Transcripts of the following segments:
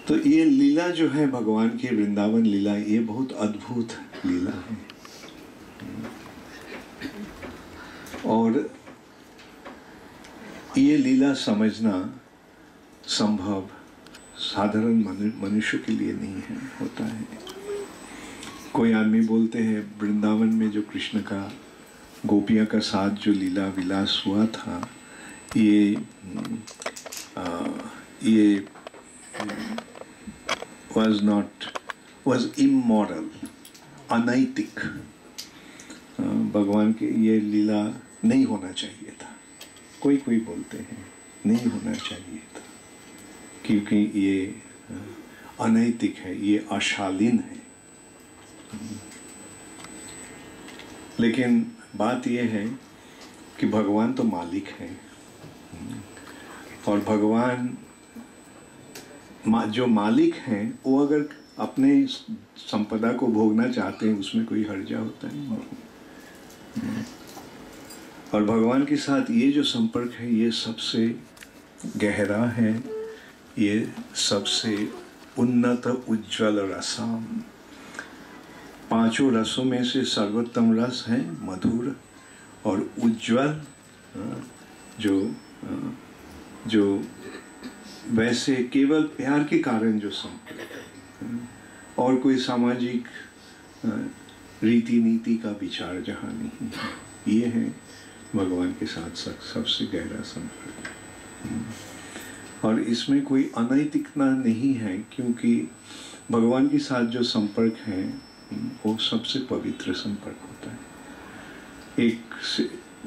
तो ये लीला जो है भगवान की वृंदावन लीला, ये बहुत अद्भुत लीला है। और ये लीला समझना संभव साधारण मनुष्य के लिए नहीं है, होता है। कोई आदमी बोलते हैं वृंदावन में जो कृष्ण का गोपियों का साथ जो लीला विलास हुआ था, ये was immoral, अनैतिक। भगवान के ये लीला नहीं होना चाहिए था। कोई कोई बोलते हैं नहीं होना चाहिए था क्योंकि ये अनैतिक है, ये अशालीन है। लेकिन बात यह है कि भगवान तो मालिक है, और भगवान जो मालिक हैं वो अगर अपने संपदा को भोगना चाहते हैं, उसमें कोई हर्जा होता है नहीं। और भगवान के साथ ये जो संपर्क है ये सबसे गहरा है, ये सबसे उन्नत उज्ज्वल रसम। पांचों रसों में से सर्वोत्तम रस है मधुर और उज्ज्वल, जो वैसे केवल प्यार के कारण जो संपर्क है, और कोई सामाजिक रीति नीति का विचार जहाँ नहीं है, ये है भगवान के साथ सबसे गहरा संपर्क। और इसमें कोई अनैतिकता नहीं है, क्योंकि भगवान के साथ जो संपर्क है वो सबसे पवित्र संपर्क होता है। एक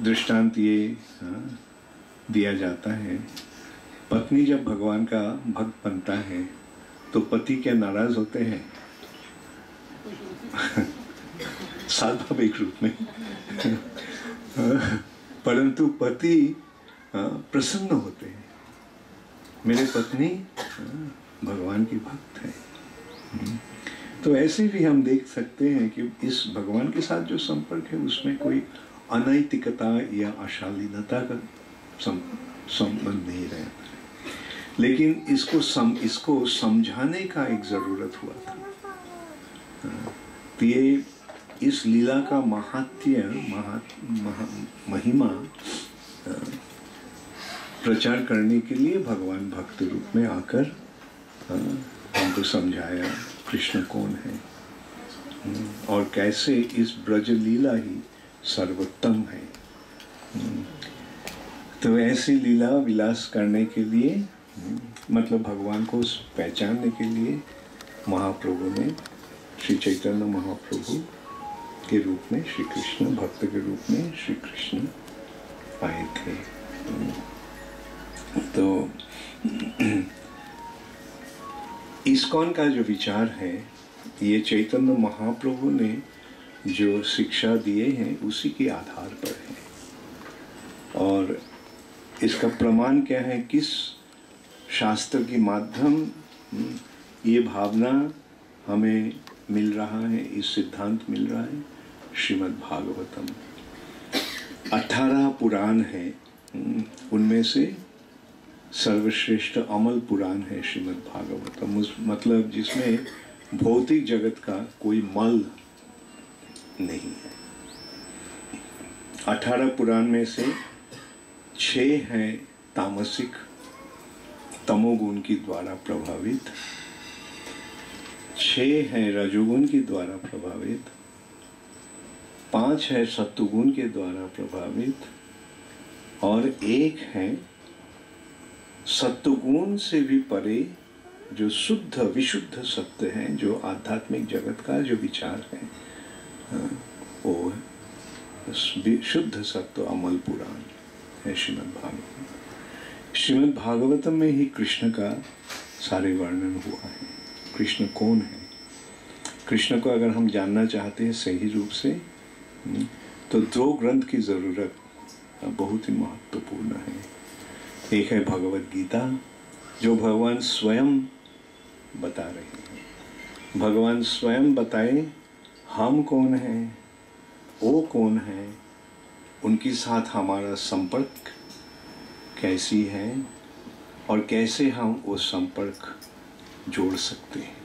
दृष्टांत ये दिया जाता है, पत्नी जब भगवान का भक्त बनता है तो पति क्या नाराज होते हैं? स्वाभाविक रूप में परंतु पति प्रसन्न होते हैं, मेरे पत्नी भगवान की भक्त है। तो ऐसे भी हम देख सकते हैं कि इस भगवान के साथ जो संपर्क है उसमें कोई अनैतिकता या अशालीनता का संबंध नहीं रहता, लेकिन इसको समझाने का एक जरूरत हुआ था। तो ये इस लीला का महात्म्य महिमा प्रचार करने के लिए भगवान भक्त रूप में आकर हमको समझाया कृष्ण कौन है और कैसे इस ब्रज लीला ही सर्वोत्तम है। तो ऐसी लीला विलास करने के लिए, मतलब भगवान को पहचानने के लिए महाप्रभु ने, श्री चैतन्य महाप्रभु के रूप में श्री कृष्ण, भक्त के रूप में श्री कृष्ण आए थे। तो इस्कॉन का जो विचार है, ये चैतन्य महाप्रभु ने जो शिक्षा दिए हैं उसी के आधार पर है। और इसका प्रमाण क्या है, किस शास्त्र के माध्यम ये भावना हमें मिल रहा है, इस सिद्धांत मिल रहा है? श्रीमद् भागवतम 18 पुराण है, उनमें से सर्वश्रेष्ठ अमल पुराण है श्रीमद् भागवतम। मतलब जिसमें भौतिक जगत का कोई मल नहीं है। 18 पुराण में से 6 हैं तामसिक तमोगुण की द्वारा प्रभावित, 6 हैं रजोगुण की द्वारा प्रभावित, 5 है सत्वगुण के द्वारा प्रभावित, और 1 है सत्वगुण से भी परे जो शुद्ध विशुद्ध सत्य है, जो आध्यात्मिक जगत का जो विचार है, वो शुद्ध सत्य अमल पुराण है श्रीमद् भागवतम। श्रीमद् भागवतम में ही कृष्ण का सारे वर्णन हुआ है। कृष्ण कौन है? कृष्ण को अगर हम जानना चाहते हैं सही रूप से, तो 2 ग्रंथ की जरूरत बहुत ही महत्वपूर्ण है। एक है भगवद गीता, जो भगवान स्वयं बता रहे हैं। भगवान स्वयं बताए हम कौन हैं, वो कौन है, उनके साथ हमारा संपर्क कैसी है, और कैसे हम वो संपर्क जोड़ सकते हैं।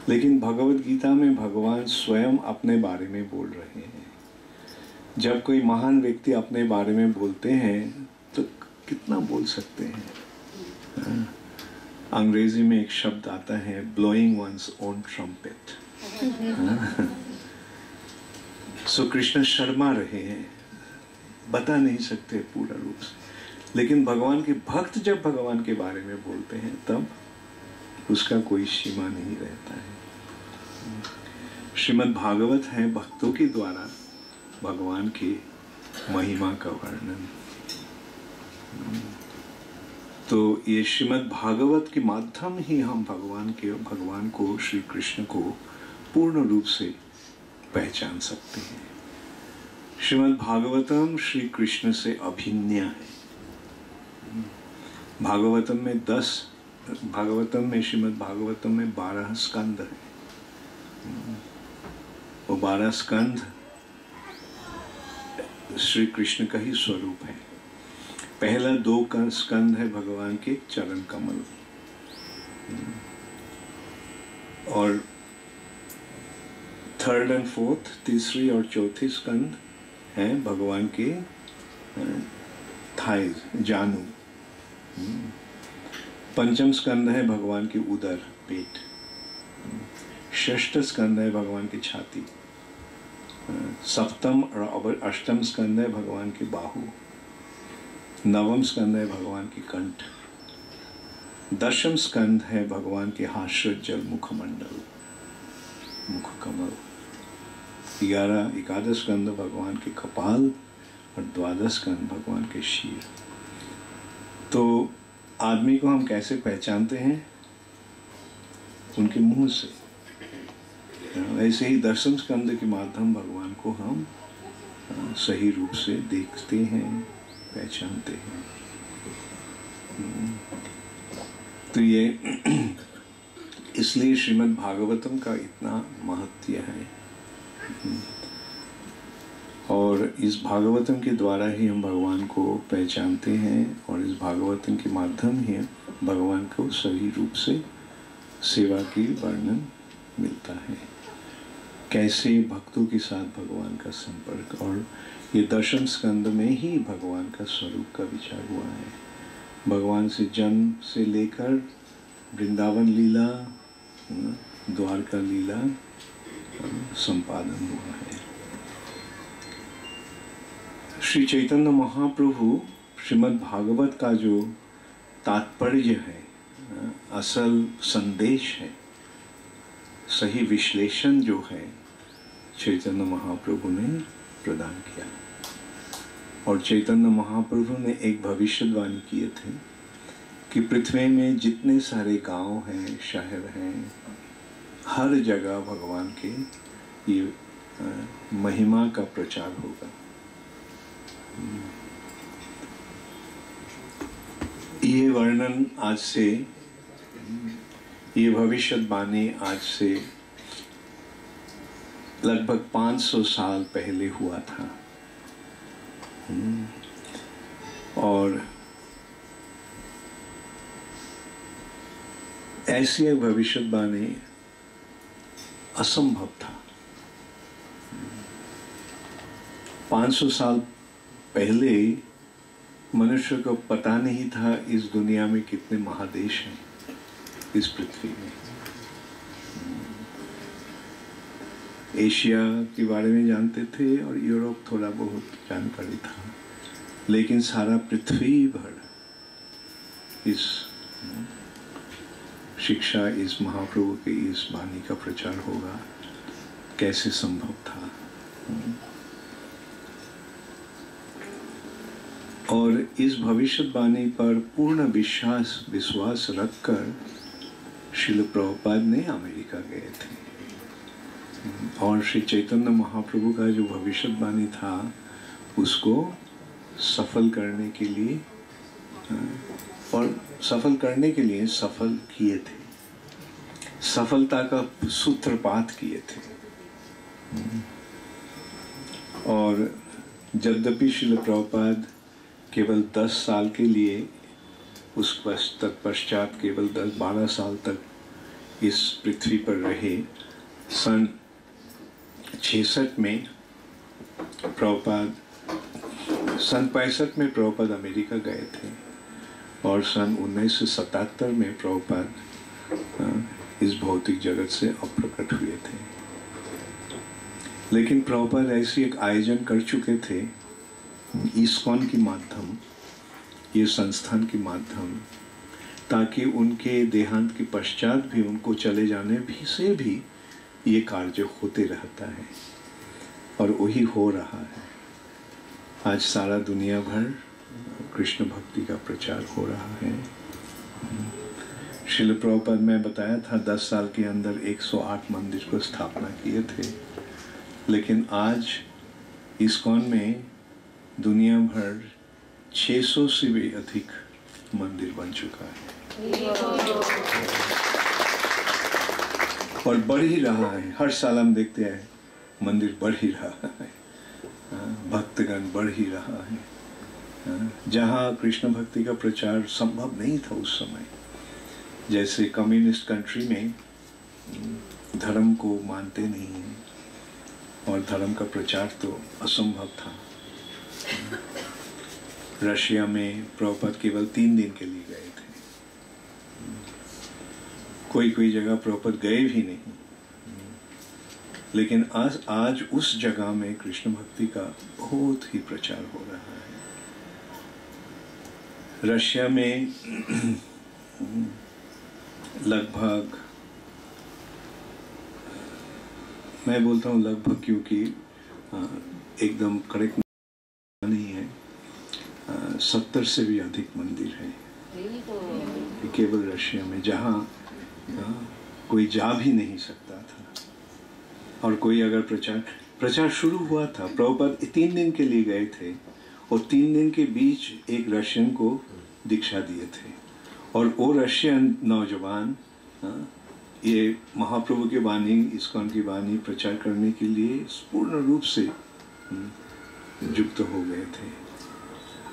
लेकिन भगवत गीता में भगवान स्वयं अपने बारे में बोल रहे हैं। जब कोई महान व्यक्ति अपने बारे में बोलते हैं तो कितना बोल सकते हैं। अंग्रेजी में एक शब्द आता है ब्लोइंग वंस ओन ट्रम्पेट। सो कृष्ण शर्मा रहे हैं, बता नहीं सकते पूरा रूप से, लेकिन भगवान के भक्त जब भगवान के बारे में बोलते हैं तब उसका कोई सीमा नहीं रहता है। श्रीमद् भागवत है भक्तों के द्वारा भगवान की महिमा का वर्णन। तो ये श्रीमद् भागवत के माध्यम ही हम भगवान को श्री कृष्ण को पूर्ण रूप से पहचान सकते हैं। श्रीमद् भागवतम श्री कृष्ण से अभिन्न है। भागवतम में श्रीमद् भागवतम में 12 स्कंद है। वो 12 स्कंद श्री कृष्ण का ही स्वरूप है। पहला 2 स्कंद है भगवान के चरण कमल, और 3rd and 4th, तीसरी और चौथी स्कंद है भगवान के थाइज, जानू। 5म स्कंद है भगवान की उदर, पेट। 6ठ स्कंद है भगवान की छाती। 7म और 8म स्कंद है भगवान के बाहु। 9म स्कंद है भगवान की कंठ। 10म स्कंद है भगवान के हास्योज्जल मुखमंडल, मुख कमल। 11 स्कंद भगवान के कपाल और 12 स्कंद भगवान के शीर। तो आदमी को हम कैसे पहचानते हैं? उनके मुंह से। ऐसे ही 10म स्कंद के माध्यम भगवान को हम सही रूप से देखते हैं, पहचानते हैं। तो ये इसलिए श्रीमद् भागवतम का इतना महत्व है। और इस भागवतम के द्वारा ही हम भगवान को पहचानते हैं, और इस भागवतम के माध्यम ही भगवान को सही रूप से सेवा की वर्णन मिलता है। कैसे भक्तों के साथ भगवान का संपर्क, और ये 10म स्कंद में ही भगवान का स्वरूप का विचार हुआ है। भगवान से जन्म से लेकर वृंदावन लीला, द्वारका लीला संपादन हुआ है। श्री चैतन्य महाप्रभु श्रीमद् भागवत का जो तात्पर्य है, असल संदेश है, सही विश्लेषण जो है, चैतन्य महाप्रभु ने प्रदान किया। और चैतन्य महाप्रभु ने एक भविष्यवाणी किए थे कि पृथ्वी में जितने सारे गांव हैं, शहर हैं, हर जगह भगवान के ये महिमा का प्रचार होगा। ये वर्णन आज से, ये भविष्यवाणी आज से लगभग 500 साल पहले हुआ था। और ऐसी एक भविष्यवाणी असंभव था। 500 साल पहले मनुष्य को पता नहीं था इस दुनिया में कितने महादेश हैं, इस पृथ्वी में। एशिया के बारे में जानते थे और यूरोप थोड़ा बहुत जानकारी था, लेकिन सारा पृथ्वी भर इस शिक्षा, इस महाप्रभु के इस वाणी का प्रचार होगा, कैसे संभव था। और इस भविष्यवाणी पर पूर्ण विश्वास रखकर श्रील प्रभुपाद ने अमेरिका गए थे, और श्री चैतन्य महाप्रभु का जो भविष्यवाणी था उसको सफल करने के लिए, और सफल किए थे, सफलता का सूत्रपात किए थे। और यद्यपि श्रील प्रभुपाद केवल 10 साल के लिए उस तत्पश्चात केवल 10-12 साल तक इस पृथ्वी पर रहे। सन 66 में प्रभुपाद, सन 65 में प्रभुपाद अमेरिका गए थे और सन 1977 में प्रभुपाद इस भौतिक जगत से अप्रकट हुए थे। लेकिन प्रभुपाद ऐसी एक आयोजन कर चुके थे इस्कॉन के माध्यम, ये संस्थान के माध्यम, ताकि उनके देहांत के पश्चात भी उनको चले जाने भी से भी ये कार्य होते रहता है और वही हो रहा है। आज सारा दुनिया भर कृष्ण भक्ति का प्रचार हो रहा है। श्रील प्रभुपाद में बताया था 10 साल के अंदर 108 मंदिर को स्थापना किए थे, लेकिन आज इस्कॉन में दुनिया भर 600 से भी अधिक मंदिर बन चुका है और बढ़ ही रहा है। हर साल हम देखते हैं मंदिर बढ़ ही रहा है, भक्तगण बढ़ ही रहा है। जहाँ कृष्ण भक्ति का प्रचार संभव नहीं था उस समय, जैसे कम्युनिस्ट कंट्री में धर्म को मानते नहीं हैं और धर्म का प्रचार तो असंभव था। रशिया में प्रभुपाद केवल 3 दिन के लिए गए थे, कोई जगह प्रभुपाद गए भी नहीं। लेकिन आज उस जगह में कृष्ण भक्ति का बहुत ही प्रचार हो रहा है। रशिया में लगभग, मैं बोलता हूँ लगभग क्योंकि एकदम करेक्ट नहीं है, 70 से भी अधिक मंदिर है केवल रशिया में, जहाँ कोई जा भी नहीं सकता था। और कोई अगर प्रचार शुरू हुआ था, प्रभुपाद 3 दिन के लिए गए थे और 3 दिन के बीच एक रशियन को दीक्षा दिए थे और वो रशियन नौजवान ये महाप्रभु की वाणी, इस्कॉन की वाणी प्रचार करने के लिए पूर्ण रूप से युक्त हो गए थे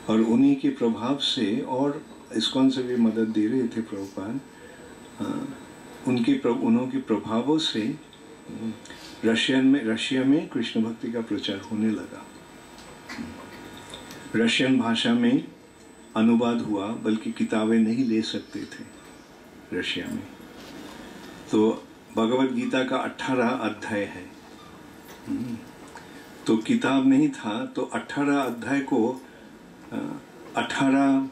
और उन्हीं के प्रभाव से, और इस्कॉन से भी मदद दे रहे थे प्रभुपाद, उन्हों के प्रभावों से रशिया में कृष्ण भक्ति का प्रचार होने लगा। रशियन भाषा में अनुवाद हुआ, बल्कि किताबें नहीं ले सकते थे रशिया में। तो भगवत गीता का 18 अध्याय है, तो किताब नहीं था, तो 18 अध्याय को 18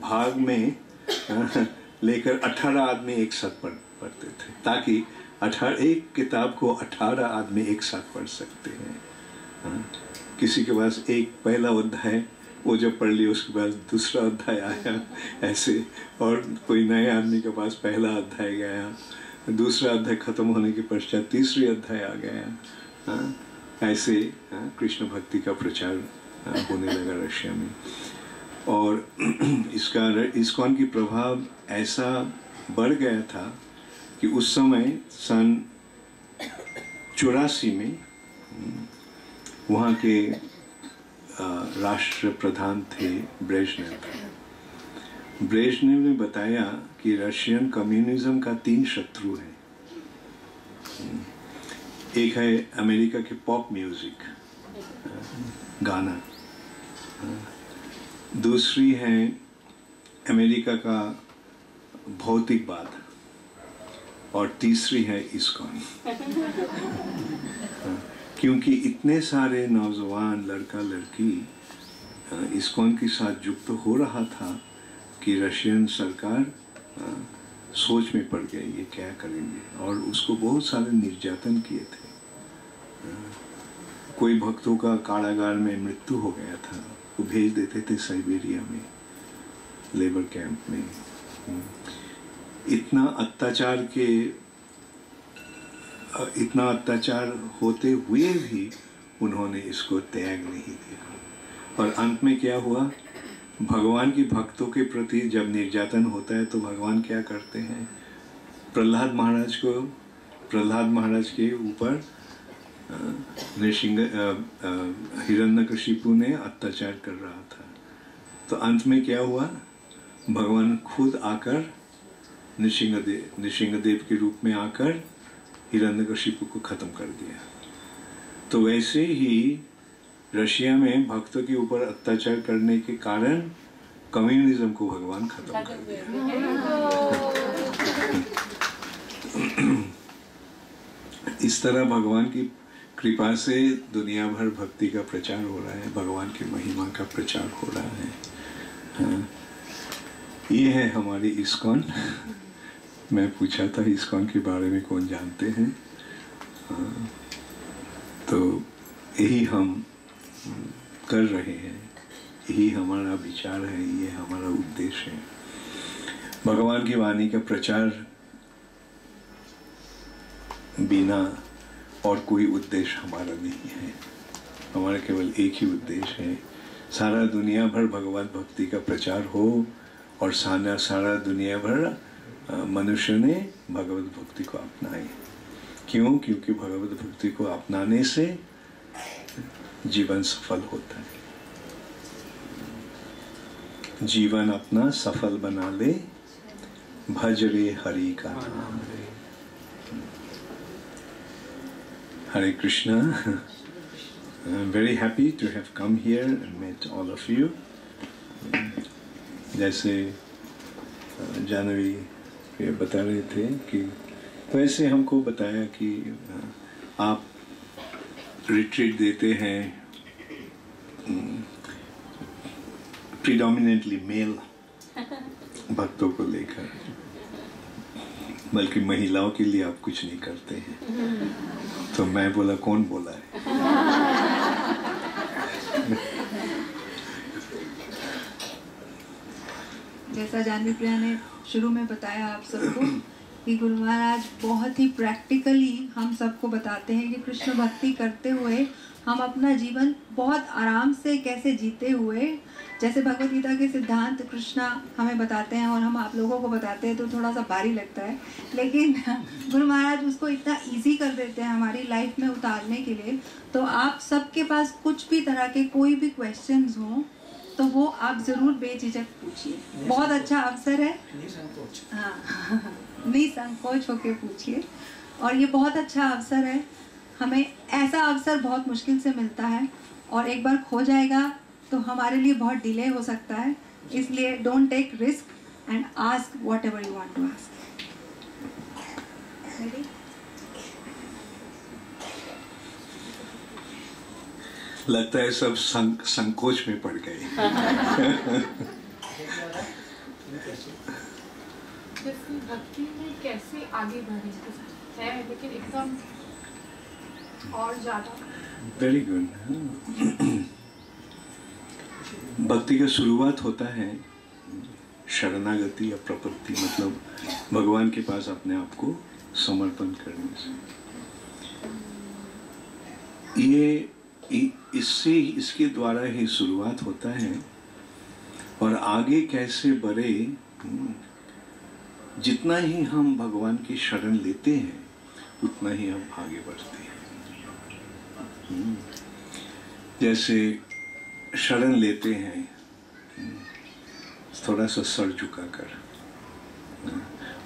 भाग में लेकर 18 आदमी एक साथ पढ़ते थे, ताकि एक किताब को 18 आदमी एक साथ पढ़ सकते हैं। किसी के पास एक पहला अध्याय वो जब पढ़ लिया, उसके बाद दूसरा अध्याय आया ऐसे, और कोई नए आदमी के पास पहला अध्याय गया, दूसरा अध्याय खत्म होने के पश्चात तीसरी अध्याय आ गया। ऐसे कृष्ण भक्ति का प्रचार होने लगा रशिया में। और इस्कॉन की प्रभाव ऐसा बढ़ गया था कि उस समय सन 84 में वहाँ के राष्ट्र प्रधान थे ब्रेजनेव ने बताया कि रशियन कम्युनिज्म का 3 शत्रु हैं। एक है अमेरिका के पॉप म्यूजिक, गाना, दूसरी है अमेरिका का भौतिकवाद, और तीसरी है इस्कॉन। क्योंकि इतने सारे नौजवान लड़का लड़की इस्कॉन के साथ युक्त हो रहा था कि रशियन सरकार सोच में पड़ गई ये क्या करेंगे, और उसको बहुत सारे निर्यातन किए थे। कोई भक्तों का कारागार में मृत्यु हो गया था, वो भेज देते थे साइबेरिया में, लेबर कैंप में। इतना अत्याचार होते हुए भी उन्होंने इसको त्याग नहीं दिया। और अंत में क्या हुआ, भगवान की भक्तों के प्रति जब निर्यातन होता है तो भगवान क्या करते हैं, प्रहलाद महाराज के ऊपर हिरण्यकशिपु ने अत्याचार कर रहा था। तो अंत में क्या हुआ, भगवान खुद आकर नृसिंहदेव के रूप में आकर हिरण्यकशिपु को खत्म कर दिया। तो वैसे ही रशिया में भक्तों के ऊपर अत्याचार करने के कारण कम्युनिज्म को भगवान खत्म कर दिया। इस तरह भगवान की कृपा से दुनिया भर भक्ति का प्रचार हो रहा है, भगवान की महिमा का प्रचार हो रहा है। हाँ। ये है हमारी इस्कॉन। मैं पूछा था इस्कॉन के बारे में कौन जानते हैं। हाँ। तो यही हम कर रहे हैं, यही हमारा विचार है, ये हमारा उद्देश्य है। भगवान की वाणी का प्रचार बिना और कोई उद्देश्य हमारा नहीं है। हमारा केवल एक ही उद्देश्य है, सारा दुनिया भर भगवत भक्ति का प्रचार हो और सारा दुनिया भर मनुष्य ने भगवत भक्ति को अपनाए। क्यों? क्योंकि भगवत भक्ति को अपनाने से जीवन सफल होता है। जीवन अपना सफल बना ले, भज रे हरि का नाम रे। Hare Krishna. I'm very happy to have come here and met all of you. जैसे जानवी ये बता रहे थे कि वैसे हमको बताया कि आप रिट्रीट देते हैं प्रीडोमिनेंटली मेल भक्तों को लेकर, बल्कि महिलाओं के लिए आप कुछ नहीं करते हैं। तो मैं बोला कौन बोला है? जैसा जानवी प्रिया ने शुरू में बताया आप सबको कि गुरु महाराज बहुत ही प्रैक्टिकली हम सबको बताते हैं कि कृष्ण भक्ति करते हुए हम अपना जीवन बहुत आराम से कैसे जीते हुए, जैसे भगवद गीता के सिद्धांत कृष्णा हमें बताते हैं और हम आप लोगों को बताते हैं तो थोड़ा सा भारी लगता है, लेकिन गुरु महाराज उसको इतना इजी कर देते हैं हमारी लाइफ में उतारने के लिए। तो आप सबके पास कुछ भी तरह के कोई भी क्वेश्चंस हों तो वो आप ज़रूर बेझिझक पूछिए। बहुत अच्छा अवसर है, हाँ निसंकोच होके पूछिए। और ये बहुत अच्छा अवसर है, हमें ऐसा अवसर बहुत मुश्किल से मिलता है और एक बार खो जाएगा तो हमारे लिए बहुत डिले हो सकता है। इसलिए don't take risk and ask whatever you want to ask. लगता है सब संकोच में पड़ गए। भक्ति में कैसे आगे बढ़े है, लेकिन एकदम और ज्यादा। Very good. भक्ति का शुरुआत होता है शरणागति या प्रपत्ति, मतलब भगवान के पास अपने आप को समर्पण करने से। ये इससे इसके द्वारा ही शुरुआत होता है और आगे कैसे बढ़े, जितना ही हम भगवान की शरण लेते हैं उतना ही हम आगे बढ़ते हैं। जैसे शरण लेते हैं थोड़ा सा सर झुकाकर,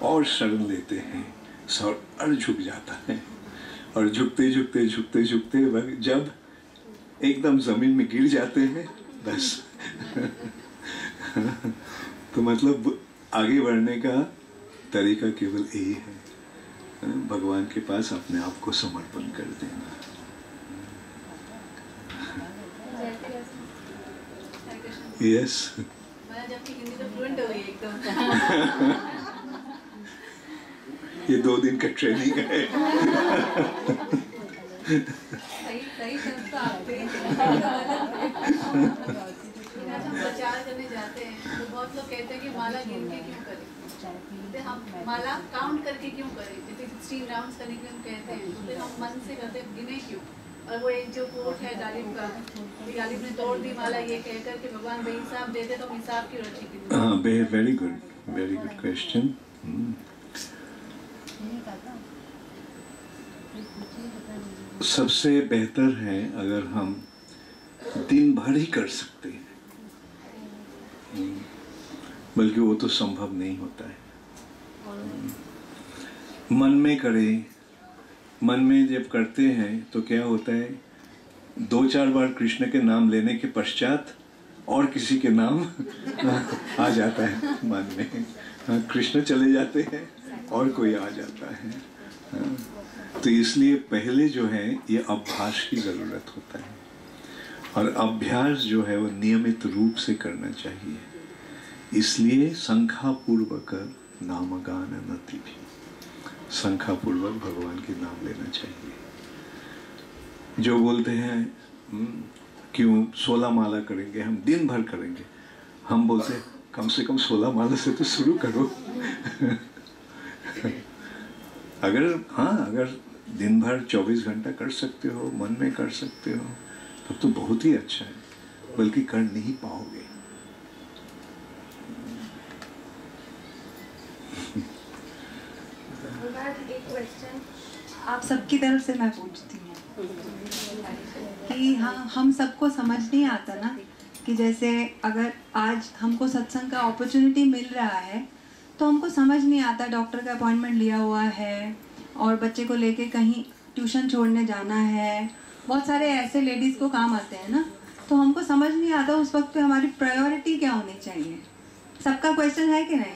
और शरण लेते हैं सर और झुक जाता है, और झुकते झुकते झुकते झुकते जब एकदम जमीन में गिर जाते हैं बस। तो मतलब आगे बढ़ने का तरीका केवल यही है, भगवान के पास अपने आप को समर्पण कर देना। यस, ये 2 दिन का ट्रेनिंग है। प्रचार करने जाते हैं तो बहुत लोग कहते हैं कि माला गिन के क्यों करें, तो हम माला काउंट करके क्यों करें, जैसे 16 राउंड्स करने के लिए कहते हैं, तो हम मन से करते गिने क्यों। और वो एक जो कोट है गालिब का, गालिब ने तोड़ दी माला ये कहकर कि भगवान बेहिसाब देते तो हिसाब क्यों रखेंगे। हाँ, वेरी गुड क्वेश्चन। सबसे बेहतर है अगर हम दिन भर ही कर सकते हैं, बल्कि वो तो संभव नहीं होता है। मन में करें, मन में जब करते हैं तो क्या होता है, 2-4 बार कृष्ण के नाम लेने के पश्चात और किसी के नाम आ जाता है मन में। कृष्ण चले जाते हैं और कोई आ जाता है। तो इसलिए पहले जो है ये अभ्यास की ज़रूरत होता है, और अभ्यास जो है वो नियमित रूप से करना चाहिए। इसलिए शंखापूर्वक नामगान नति भी, शंखापूर्वक भगवान के नाम लेना चाहिए। जो बोलते हैं क्यों 16 माला करेंगे, हम दिन भर करेंगे, हम बोलते हैं कम से कम 16 माला से तो शुरू करो। अगर दिन भर 24 घंटा कर सकते हो, मन में कर सकते हो, तब तो बहुत ही अच्छा है, बल्कि कर नहीं पाओगे। एक क्वेश्चन आप सबकी तरफ से मैं पूछती हूँ कि हाँ, हम सबको समझ नहीं आता ना कि जैसे अगर आज हमको सत्संग का अपॉर्चुनिटी मिल रहा है तो हमको समझ नहीं आता, डॉक्टर का अपॉइंटमेंट लिया हुआ है और बच्चे को लेके कहीं ट्यूशन छोड़ने जाना है, बहुत सारे ऐसे लेडीज़ को काम आते हैं ना, तो हमको समझ नहीं आता उस वक्त पे हमारी प्रायोरिटी क्या होनी चाहिए। सबका क्वेश्चन है कि नहीं?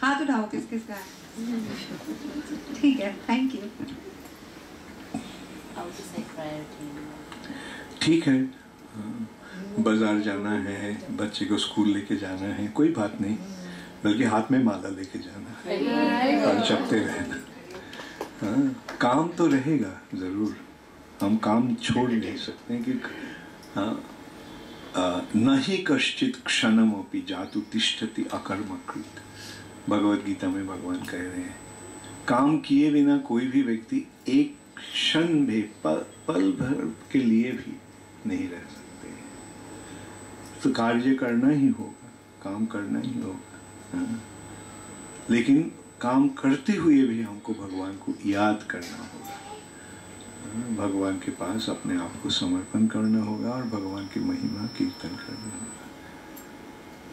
हाथ उठाओ किस किस का है। ठीक है, थैंक यू। ठीक है, बाजार जाना है, बच्चे को स्कूल लेके जाना है, कोई बात नहीं, बल्कि हाथ में माला लेके जाना है और जपते रहना। काम तो रहेगा जरूर, हम काम छोड़ नहीं सकते कि न ही कश्चित क्षणमपि जातु तिष्ठति अकर्मकृत। भगवत गीता में भगवान कह रहे हैं, काम किए बिना कोई भी व्यक्ति एक क्षण भी पल भर के लिए भी नहीं रह सकते। तो कार्य करना ही होगा, काम करना ही होगा। लेकिन काम करते हुए भी हमको भगवान को याद करना होगा, भगवान के पास अपने आप को समर्पण करना होगा और भगवान की महिमा कीर्तन करना होगा।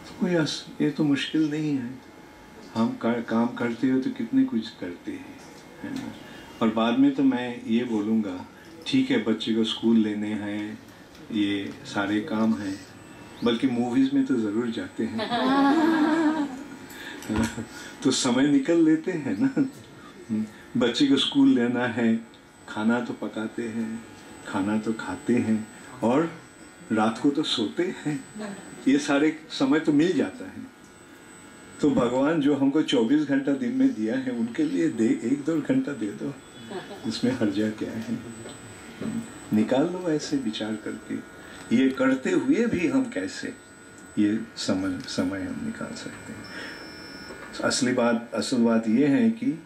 तो कोई ये तो मुश्किल नहीं है। हम काम करते हो तो कितने कुछ करते हैं, है ना। और बाद में तो मैं ये बोलूँगा, ठीक है बच्चे को स्कूल लेने हैं, ये सारे काम हैं, बल्कि मूवीज़ में तो ज़रूर जाते हैं। तो समय निकल लेते हैं ना। बच्चे को स्कूल लेना है, खाना तो पकाते हैं, खाना तो खाते हैं, और रात को तो सोते हैं। ये सारे समय तो मिल जाता है। तो भगवान जो हमको 24 घंटा दिन में दिया है, उनके लिए 1-2 घंटा दे दो, इसमें हर्जा क्या है। निकाल लो ऐसे विचार करके। ये करते हुए भी हम कैसे ये समय हम निकाल सकते हैं। असल बात ये है कि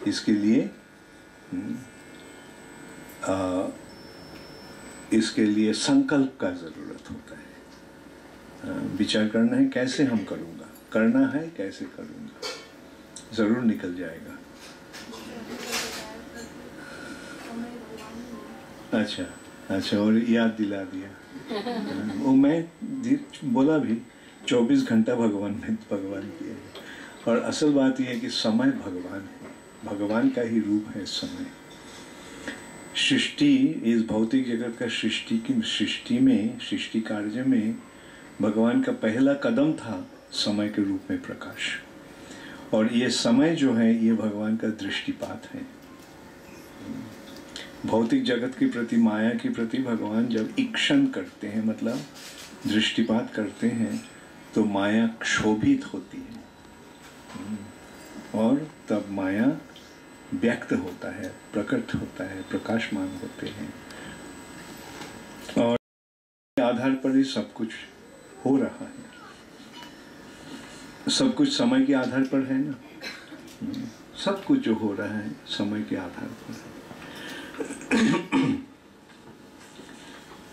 इसके लिए संकल्प का ज़रूरत होता है। विचार करना है कैसे हम करूँगा, करना है कैसे करूँगा, ज़रूर निकल जाएगा। अच्छा, और याद दिला दिया। वो मैं बोला भी 24 घंटा भगवान की है। और असल बात यह है कि समय भगवान है, भगवान का ही रूप है समय। सृष्टि, इस भौतिक जगत का सृष्टि कार्य में भगवान का पहला कदम था समय के रूप में प्रकाश। और ये समय जो है ये भगवान का दृष्टिपात है। भौतिक जगत के प्रति, माया के प्रति भगवान जब ईक्षण करते हैं, मतलब दृष्टिपात करते हैं, तो माया क्षोभित होती है और तब माया व्यक्त होता है, प्रकट होता है, प्रकाशमान होते हैं। और आधार पर ही सब कुछ हो रहा है। सब कुछ समय के आधार पर है ना। सब कुछ जो हो रहा है समय के आधार पर है।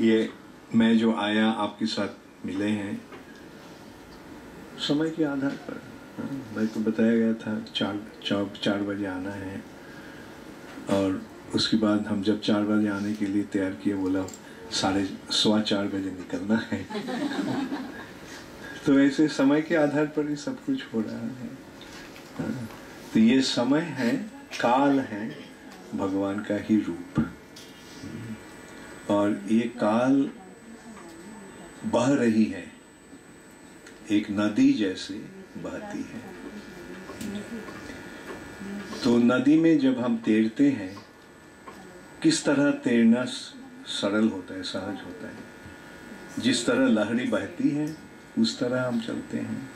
ये मैं जो आया आपके साथ मिले हैं समय के आधार पर। मैं तो बताया गया था 4 बजे आना है, और उसके बाद हम जब 4 बजे आने के लिए तैयार किए, बोला 4:15 बजे निकलना है। तो ऐसे समय के आधार पर ही सब कुछ हो रहा है। हाँ, तो ये समय है, काल है, भगवान का ही रूप। और ये काल बह रही है, एक नदी जैसे बहती है। तो नदी में जब हम तैरते हैं, किस तरह तैरना सरल होता है, सहज होता है। जिस तरह लहरी बहती है उस तरह हम चलते हैं।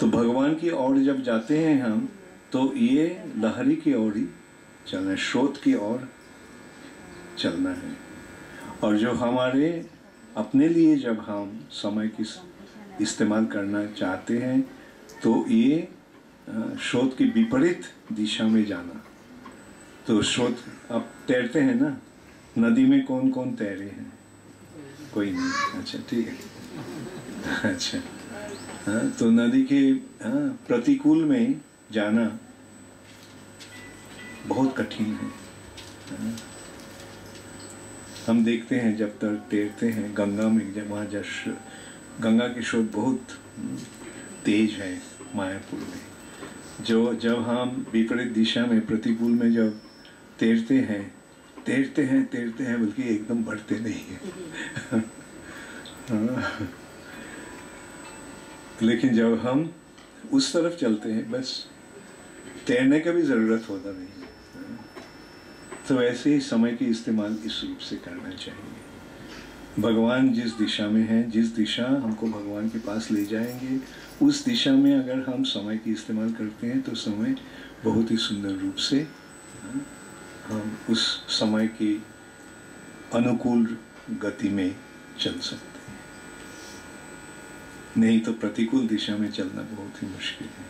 तो भगवान की ओर जब जाते हैं हम, तो ये लहरी की ओर ही चलना है, स्रोत की ओर चलना है। और जो हमारे अपने लिए जब हम समय की इस्तेमाल करना चाहते हैं, तो ये स्रोत की विपरीत दिशा में जाना। तो स्रोत, आप तैरते हैं ना, नदी में कौन कौन तैरे हैं? कोई नहीं। अच्छा, ठीक है। अच्छा, हाँ, तो नदी के प्रतिकूल में जाना बहुत कठिन है। हाँ, हम देखते हैं जब तक तैरते हैं गंगा में, जब वहाँ गंगा की स्रोत बहुत तेज है मायापुर में, जब हम विपरीत दिशा में, प्रतिकूल में जब तैरते हैं बल्कि एकदम बढ़ते नहीं है। लेकिन जब हम उस तरफ चलते हैं, बस तैरने का भी जरूरत होता नहीं। तो ऐसे ही समय की इस्तेमाल इस रूप से करना चाहिए। भगवान जिस दिशा में है, जिस दिशा हमको भगवान के पास ले जाएंगे, उस दिशा में अगर हम समय की इस्तेमाल करते हैं, तो समय बहुत ही सुंदर रूप से हम उस समय की अनुकूल गति में चल सकते हैं। नहीं तो प्रतिकूल दिशा में चलना बहुत ही मुश्किल है।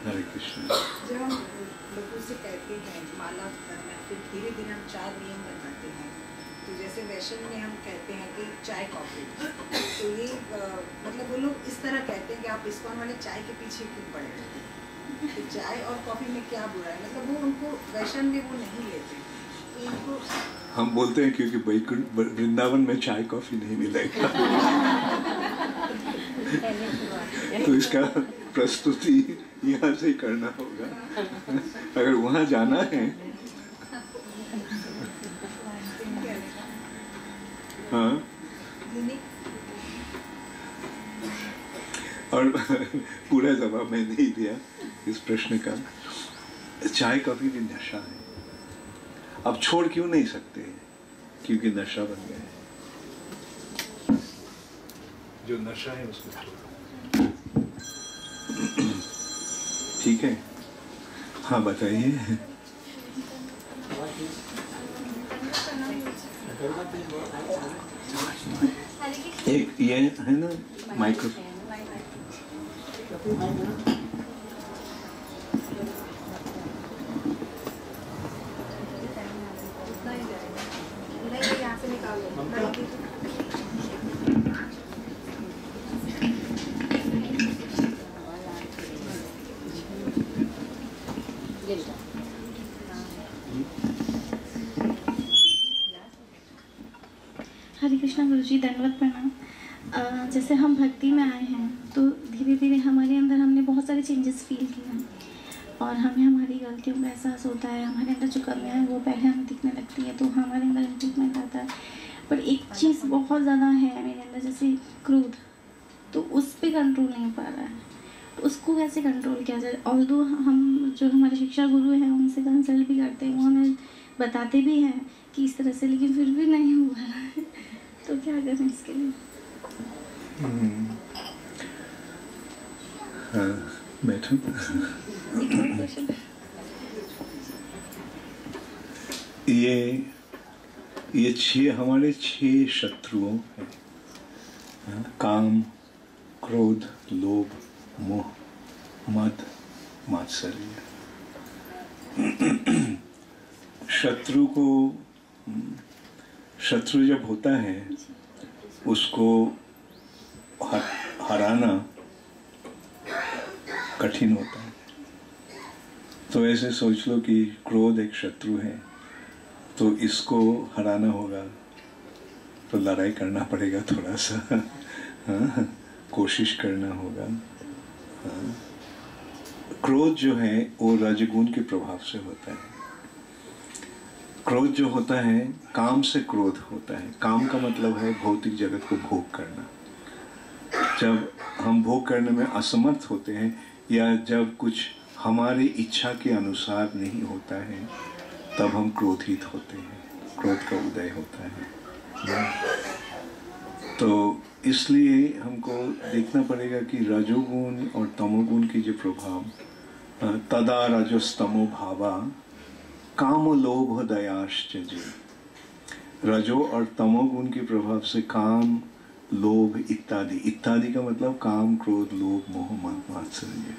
हरे कृष्ण। जब हम लोगों से कहते हैं माला करना, फिर धीरे धीरे हम 4 नियम बनाते हैं। तो जैसे वैष्णव में हम कहते हैं कि चाय कॉफी, तो ये मतलब वो लोग इस तरह कहते हैं कि आप इस्कॉन वाले चाय के पीछे क्यों पड़े रहते हैं, तो चाय और कॉफी में क्या बुरा है? मतलब वो उनको वैष्णव में वो नहीं लेते, तो इनको हम बोलते हैं क्योंकि बैकुंठ वृंदावन में चाय कॉफी नहीं मिलेगा। तो इसका प्रस्तुति यहाँ से करना होगा। अगर वहाँ जाना है, हाँ, और पूरा जवाब मैं नहीं दिया इस प्रश्न का। चाय कॉफी भी नशा है। अब छोड़ क्यों नहीं सकते? क्योंकि नशा बन गया है। जो नशा है उसको छोड़ो। ठीक है, हाँ बताइए। एक ये है ना माइक्रोफोन। यहाँ से निकालो। हरे कृष्णा गुरुजी, दंडवत प्रणाम। जैसे हम भक्ति में आए हैं, तो धीरे धीरे हमारे अंदर हमने बहुत सारे चेंजेस फील किए हैं, और हमें हमारी गलतियों का एहसास होता है। हमारे अंदर जो कमियाँ हैं वो पहले हमें दिखने लगती है, तो हमारे अंदर इम्प्रूवमेंट आता है। पर एक चीज़ बहुत ज़्यादा है मेरे अंदर, जैसे क्रोध, तो उस पर कंट्रोल नहीं हो पा रहा है। तो उसको कैसे कंट्रोल किया जाए? ऑल्दो हम जो हमारे शिक्षा गुरु हैं उनसे कंसल्ट भी करते हैं, वो हमें बताते भी हैं कि इस तरह से, लेकिन फिर भी नहीं हो रहा है। तो क्या करें इसके लिए? बैठो। ये हमारे 6 शत्रुओं हैं। काम, क्रोध, लोभ, मोह, मद, मात्सर्य। शत्रु जब होता है, उसको हराना कठिन होता है। तो ऐसे सोच लो कि क्रोध एक शत्रु है, तो इसको हराना होगा तो लड़ाई करना पड़ेगा थोड़ा सा। हाँ, कोशिश करना होगा। हाँ। क्रोध जो है वो रजोगुण के प्रभाव से होता है। क्रोध जो होता है, काम से क्रोध होता है। काम का मतलब है भौतिक जगत को भोग करना। जब हम भोग करने में असमर्थ होते हैं या जब कुछ हमारी इच्छा के अनुसार नहीं होता है, तब हम क्रोधित होते हैं, क्रोध का उदय होता है। तो इसलिए हमको देखना पड़ेगा कि रजोगुण और तमोगुण की जो प्रभाव, तदा रजस्तमो भावा काम लोभ दयाश्चर्य। रजो और तमोगुण के प्रभाव से काम, लोभ इत्यादि, इत्यादि का मतलब काम, क्रोध, लोभ, मोह, मात्सर्य,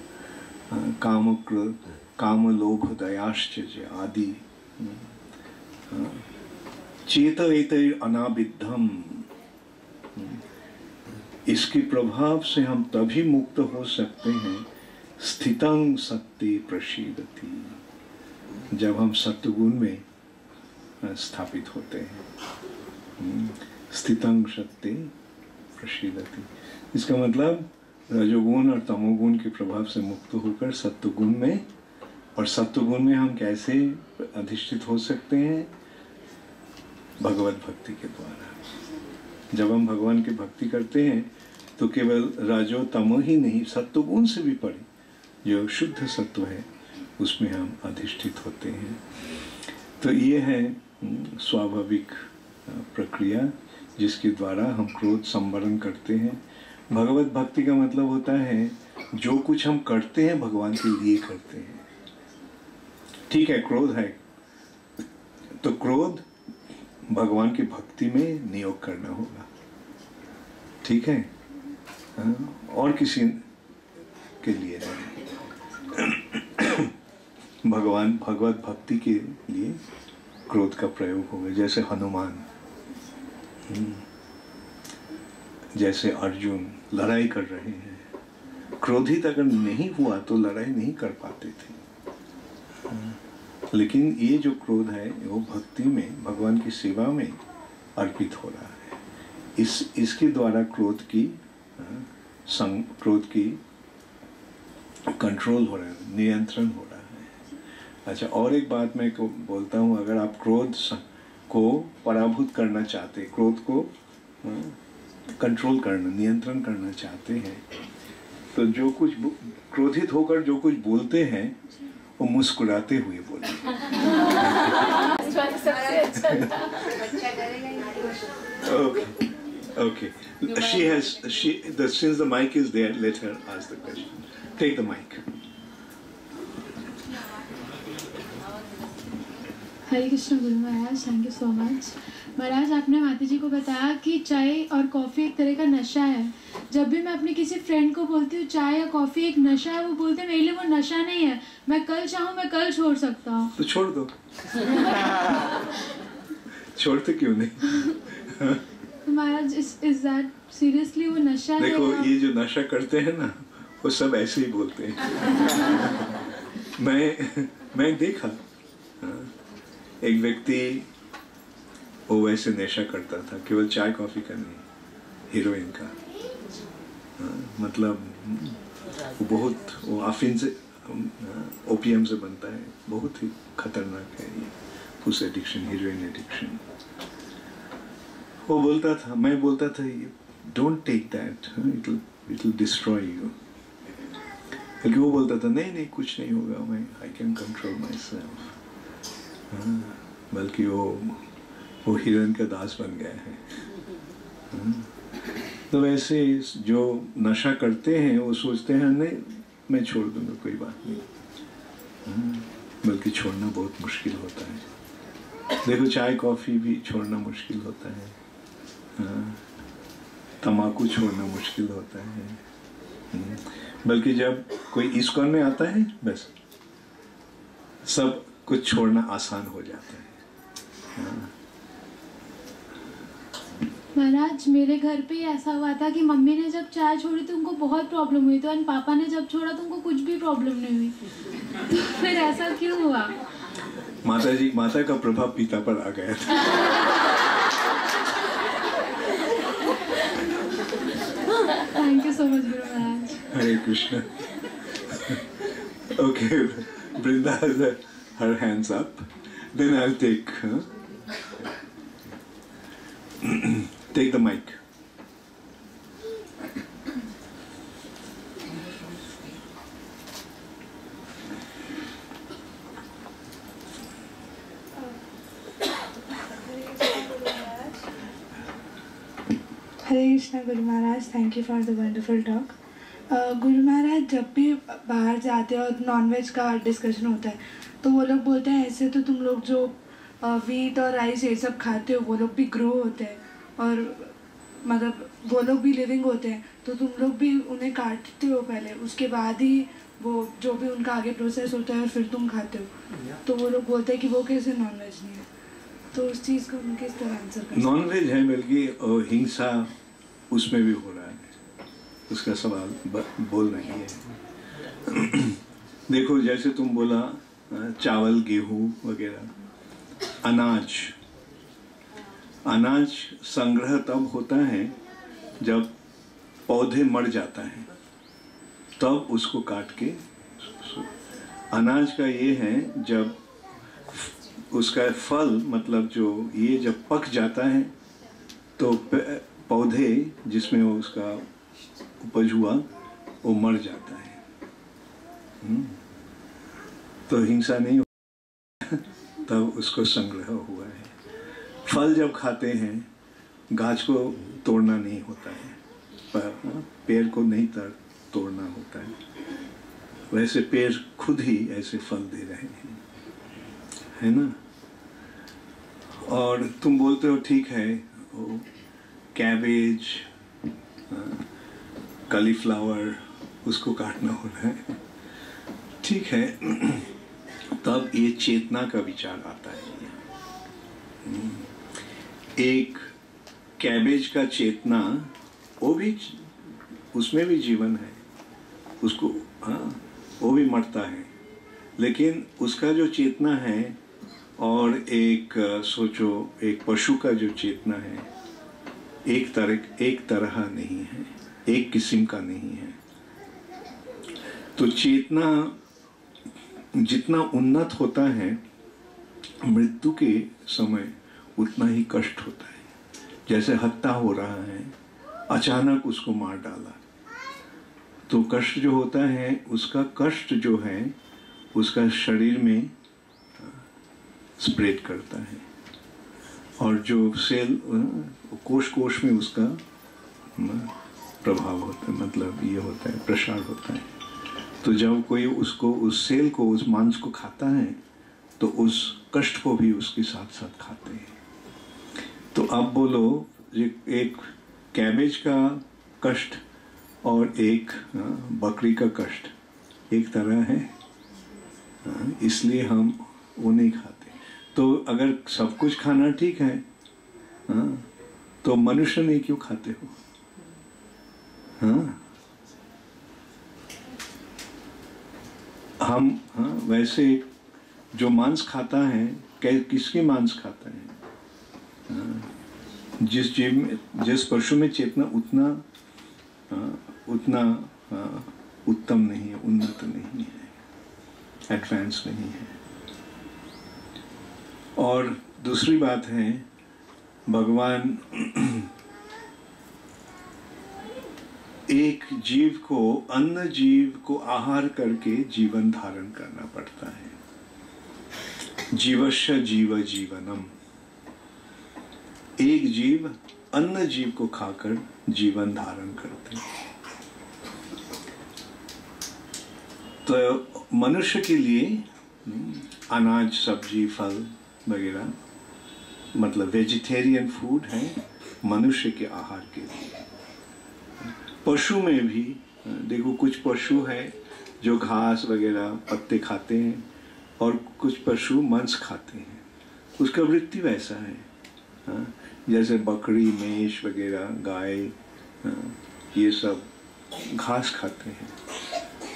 काम, क्रोध, काम, लोभ, दयाश्चर्य आदि चेतयते अनाविद्धम। इसके प्रभाव से हम तभी मुक्त हो सकते हैं स्थितं सत्ते प्रसीदति, जब हम सत्वगुण में स्थापित होते हैं। स्थितं सत्ते प्रसीदति, इसका मतलब रजोगुण और तमोगुण के प्रभाव से मुक्त होकर सत्वगुण में, और सत्वगुण में हम कैसे अधिष्ठित हो सकते हैं? भगवत भक्ति के द्वारा। जब हम भगवान की भक्ति करते हैं तो केवल रजो तमो ही नहीं, सत्वगुण से भी परे जो शुद्ध सत्व है उसमें हम अधिष्ठित होते हैं। तो ये है स्वाभाविक प्रक्रिया जिसके द्वारा हम क्रोध संवरण करते हैं। भगवत भक्ति का मतलब होता है जो कुछ हम करते हैं भगवान के लिए करते हैं। ठीक है, क्रोध है तो क्रोध भगवान की भक्ति में नियोग करना होगा, ठीक है, और किसी के लिए नहीं। भगवान भगवत भक्ति के लिए क्रोध का प्रयोग होगा। जैसे हनुमान, जैसे अर्जुन लड़ाई कर रहे हैं, क्रोधित अगर नहीं हुआ तो लड़ाई नहीं कर पाते थे। लेकिन ये जो क्रोध है वो भक्ति में, भगवान की सेवा में अर्पित हो रहा है। इसके द्वारा क्रोध की कंट्रोल हो रहा है, नियंत्रण हो रहा है। अच्छा, और एक बात मैं बोलता हूँ, अगर आप क्रोध को पराभूत करना चाहते, क्रोध को कंट्रोल करना, नियंत्रण करना चाहते हैं, तो जो कुछ क्रोधित होकर जो कुछ बोलते हैं वो मुस्कुराते हुए बोले। Okay. Since the mic is there, let her ask the question. Take the mic. हरे कृष्ण गुरु महाराज, थैंक यू सो मच। महाराज, आपने माता जी को बताया कि चाय और कॉफ़ी एक तरह का नशा है। जब भी मैं अपने किसी फ्रेंड को बोलती हूँ चाय या कॉफ़ी एक नशा है, वो बोलते हैं मेरे लिए वो नशा नहीं है, मैं कल चाहूँ मैं कल छोड़ सकता हूँ। तो छोड़ दो। छोड़ते क्यों नहीं? महाराज, इज दैट सीरियसली वो नशा है? देखो, ये जो नशा करते हैं ना, वो सब ऐसे ही बोलते हैं। मैं देखा एक व्यक्ति, वो वैसे नशा करता था, केवल चाय कॉफी का नहीं, हीरोइन का। मतलब वो अफीम से, ओपियम से बनता है, बहुत ही खतरनाक है ये उस एडिक्शन, हीरोइन एडिक्शन। वो बोलता था, मैं बोलता था, don't take that, it will destroy you. क्योंकि वो बोलता था नहीं नहीं कुछ नहीं होगा, मैं I can control my self. बल्कि वो हीरोइन का दास बन गया है। तो वैसे जो नशा करते हैं वो सोचते हैं नहीं मैं छोड़ दूंगा, कोई बात नहीं। बल्कि छोड़ना बहुत मुश्किल होता है। देखो, चाय कॉफ़ी भी छोड़ना मुश्किल होता है, तम्बाकू छोड़ना मुश्किल होता है। बल्कि जब कोई इस्कॉन में आता है, बस सब कुछ छोड़ना आसान हो जाता है। महाराज, मेरे घर पे ऐसा हुआ था कि मम्मी ने जब चाय छोड़ी तो उनको बहुत प्रॉब्लम हुई, तो पापा ने जब छोड़ा तो उनको कुछ भी प्रॉब्लम नहीं हुई। तो फिर ऐसा क्यों हुआ? माता का प्रभाव पिता पर आ गया था। Thank you so much Guru Maharaj. Hare Krishna. Okay, Brinda has her hands up. Then I'll take the mic. Hare Krishna गुरु महाराज, thank you for the wonderful talk. गुरु महाराज, जब भी बाहर जाते हैं और नॉनवेज का डिस्कशन होता है तो वो लोग बोलते हैं ऐसे तो तुम लोग जो वीट और राइस ये सब खाते हो वो लोग भी ग्रो होते हैं और मतलब वो लोग भी लिविंग होते हैं, तो तुम लोग भी उन्हें काटते हो पहले, उसके बाद ही वो जो भी उनका आगे प्रोसेस होता है और फिर तुम खाते हो। तो वो लोग बोलते हैं कि वो कैसे नॉनवेज नहीं है, तो उस चीज़ को उनके इस तरह आंसर कर। नॉनवेज है बल्कि हिंसा उसमें भी हो रहा है, उसका सवाल बोल नहीं है। देखो जैसे तुम बोला चावल गेहूं वगैरह, अनाज संग्रह तब होता है जब पौधे मर जाता है, तब उसको काट के। अनाज का ये है जब उसका फल मतलब जो ये जब पक जाता है तो पौधे जिसमें उसका उपज हुआ वो मर जाता है। तो हिंसा नहीं हो तब उसको संग्रह हुआ है। फल जब खाते हैं गाछ को तोड़ना नहीं होता है, पर पेड़ को नहीं तोड़ना होता है। वैसे पेड़ खुद ही ऐसे फल दे रहे हैं, है ना। और तुम बोलते हो ठीक है, वो कैबेज कॉलीफ्लावर उसको काटना हो रहा है, ठीक है। तब ये चेतना का विचार आता है। एक कैबेज का चेतना, वो भी उसमें भी जीवन है, उसको वो भी मरता है, लेकिन उसका जो चेतना है और एक सोचो एक पशु का जो चेतना है एक तरह नहीं है, एक किस्म का नहीं है। तो चेतना जितना उन्नत होता है मृत्यु के समय उतना ही कष्ट होता है। जैसे हत्या हो रहा है, अचानक उसको मार डाला, तो कष्ट जो होता है, उसका कष्ट जो है उसका शरीर में स्प्रेड करता है, और जो सेल कोश में उसका प्रभाव होता है, मतलब ये होता है, प्रसार होता है। तो जब कोई उसको उस सेल को, उस मांस को खाता है तो उस कष्ट को भी उसके साथ साथ खाते हैं। तो अब बोलो एक कैबेज का कष्ट और एक बकरी का कष्ट एक तरह है, इसलिए हम वो नहीं खाते। तो अगर सब कुछ खाना ठीक है, तो मनुष्य नहीं क्यों खाते हो? हम वैसे जो मांस खाता है, किसके मांस खाता है? जिस जीव में, जिस पशु में चेतना उतना उत्तम नहीं है, उन्नत नहीं है, एडवांस नहीं है। और दूसरी बात है, भगवान एक जीव को, अन्य जीव को आहार करके जीवन धारण करना पड़ता है। जीवस्य जीव जीवनम, एक जीव अन्य जीव को खाकर जीवन धारण करते हैं। तो मनुष्य के लिए अनाज, सब्जी, फल वगैरह, मतलब वेजिटेरियन फूड है मनुष्य के आहार के लिए। पशु में भी देखो, कुछ पशु है जो घास वगैरह पत्ते खाते हैं और कुछ पशु मांस खाते हैं, उसका वृत्ति वैसा है। जैसे बकरी, मेष वगैरह, गाय, ये सब घास खाते हैं,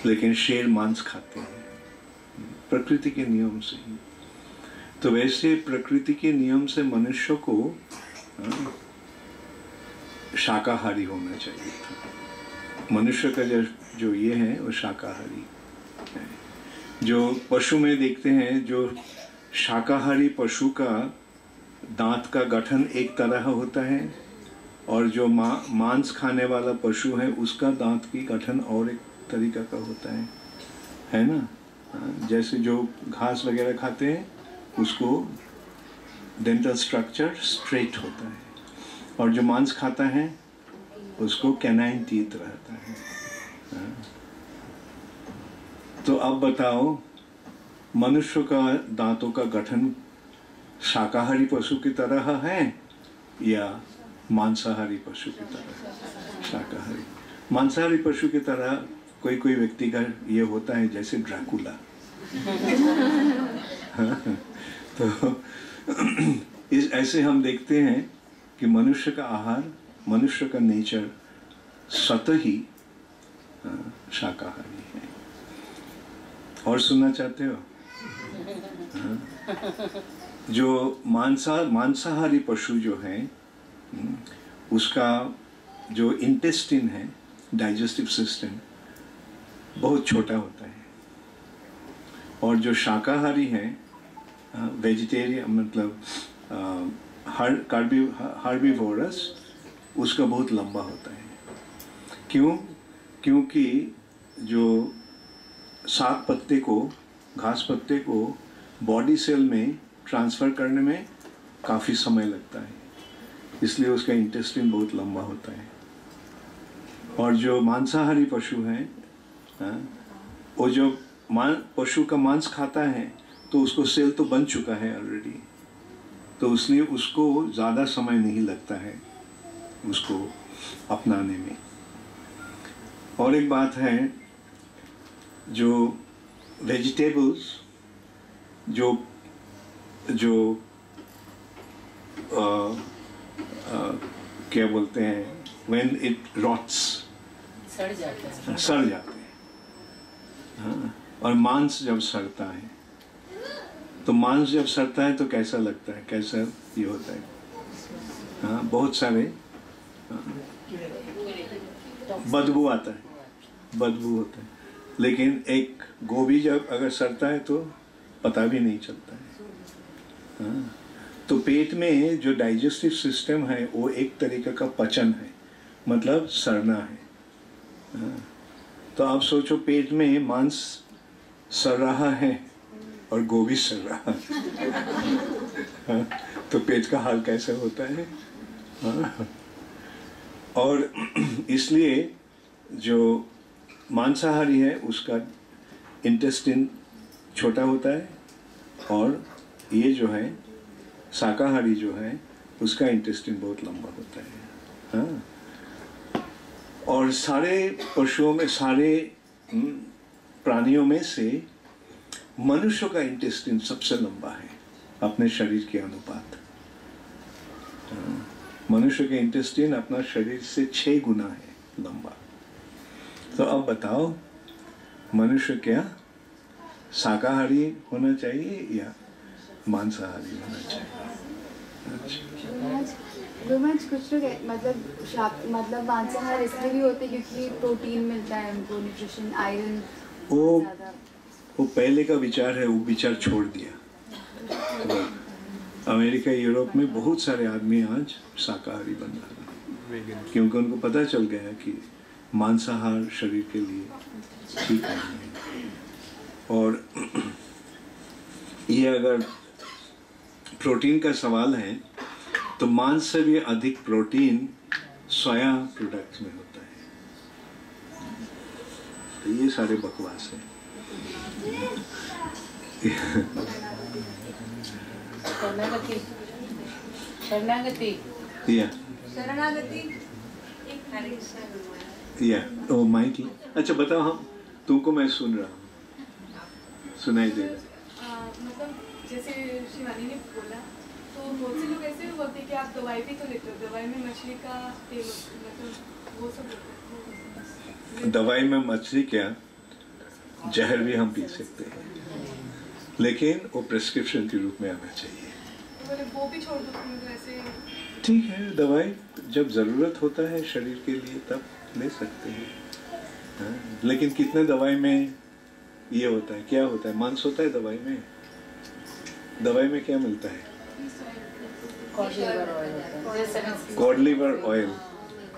लेकिन शेर मांस खाते हैं, प्रकृति के नियम से ही। तो वैसे प्रकृति के नियम से मनुष्य को शाकाहारी होना चाहिए था। मनुष्य का जो ये है वो शाकाहारी है। जो पशु में देखते हैं, जो शाकाहारी पशु का दांत का गठन एक तरह होता है और जो मांस खाने वाला पशु है उसका दांत की गठन और एक तरीका का होता है ना। जैसे जो घास वगैरह खाते हैं उसको डेंटल स्ट्रक्चर स्ट्रेट होता है और जो मांस खाता है उसको कैनाइन टीथ रहता है। तो अब बताओ, मनुष्य का दांतों का गठन शाकाहारी पशु की तरह है या मांसाहारी पशु की तरह? शाकाहारी। मांसाहारी पशु की तरह कोई कोई व्यक्ति का ये होता है, जैसे ड्रैकुला। तो ऐसे हम देखते हैं कि मनुष्य का आहार, मनुष्य का नेचर स्वतः ही शाकाहारी है। और सुनना चाहते हो? जो मांसाहारी पशु जो है उसका जो इंटेस्टिन है, डाइजेस्टिव सिस्टम बहुत छोटा होता है और जो शाकाहारी है वेजिटेरियन मतलब हार्बीवोरस, उसका बहुत लंबा होता है। क्यों? क्योंकि जो साग पत्ते को, घास पत्ते को बॉडी सेल में ट्रांसफ़र करने में काफ़ी समय लगता है, इसलिए उसका इंटेस्टिन बहुत लंबा होता है। और जो मांसाहारी पशु हैं वो जो पशु का मांस खाता है तो उसको सेल तो बन चुका है ऑलरेडी, तो इसलिए उसको ज़्यादा समय नहीं लगता है उसको अपनाने में। और एक बात है, जो वेजिटेबल्स जो क्या बोलते हैं, when it rots, सड़ जाते हैं। हाँ, और मांस जब सड़ता है तो मांस जब सड़ता है तो कैसा लगता है, कैसा ये होता है? हाँ, बहुत सारे बदबू आता है, बदबू होता है। लेकिन एक गोभी जब अगर सड़ता है तो पता भी नहीं चलता है। हाँ, तो पेट में जो डाइजेस्टिव सिस्टम है वो एक तरीके का पचन है, मतलब सड़ना है। हाँ, तो आप सोचो पेट में मांस सड़ रहा है और गोभी सड़ रहा है। हाँ, तो पेट का हाल कैसे होता है? हाँ, और इसलिए जो मांसाहारी है उसका इंटेस्टिन छोटा होता है और ये जो है शाकाहारी जो है उसका इंटेस्टिन बहुत लंबा होता है। हाँ, और सारे पशुओं में, सारे प्राणियों में से मनुष्य का इंटेस्टिन सबसे लंबा है अपने शरीर के अनुपात। मनुष्य का इंटेस्टिन अपना शरीर से 6 गुना है लंबा। तो अब बताओ, मनुष्य क्या शाकाहारी होना चाहिए या मांसाहारी होना चाहिए? रोमांच कुछ लोग मतलब मांसाहार इसलिए भी होते क्योंकि प्रोटीन मिलता है उनको, न्यूट्रिशन, आयरन। वो पहले का विचार है, वो विचार छोड़ दिया। तो अमेरिका, यूरोप में बहुत सारे आदमी आज शाकाहारी बन रहे हैं क्योंकि उनको पता चल गया कि मांसाहार शरीर के लिए ठीक नहीं है। और ये अगर प्रोटीन का सवाल है तो मांस से भी अधिक प्रोटीन सोया प्रोडक्ट्स में होता है। तो ये सारे बकवास है। या ओ माइक। अच्छा बताओ, हम तुमको मैं सुन रहा हूँ, सुनाई दे रहा। मतलब जैसे शिवानी ने बोला तो बहुत से लोग ऐसे भी बोलते हैं कि आप दवाई भी तो लेते हो, दवाई में मछली का तेल, मतलब वो सब। दवाई में मछली क्या, जहर भी हम पी सकते हैं। लेकिन वो प्रिस्क्रिप्शन के रूप में आना चाहिए। वो भी छोड़ दो ऐसे। ठीक है, दवाई जब ज़रूरत होता है शरीर के लिए तब ले सकते हैं। हाँ, लेकिन कितने दवाई में ये होता है, क्या होता है, मांस होता है दवाई में। दवाई में क्या मिलता है? Cod liver oil.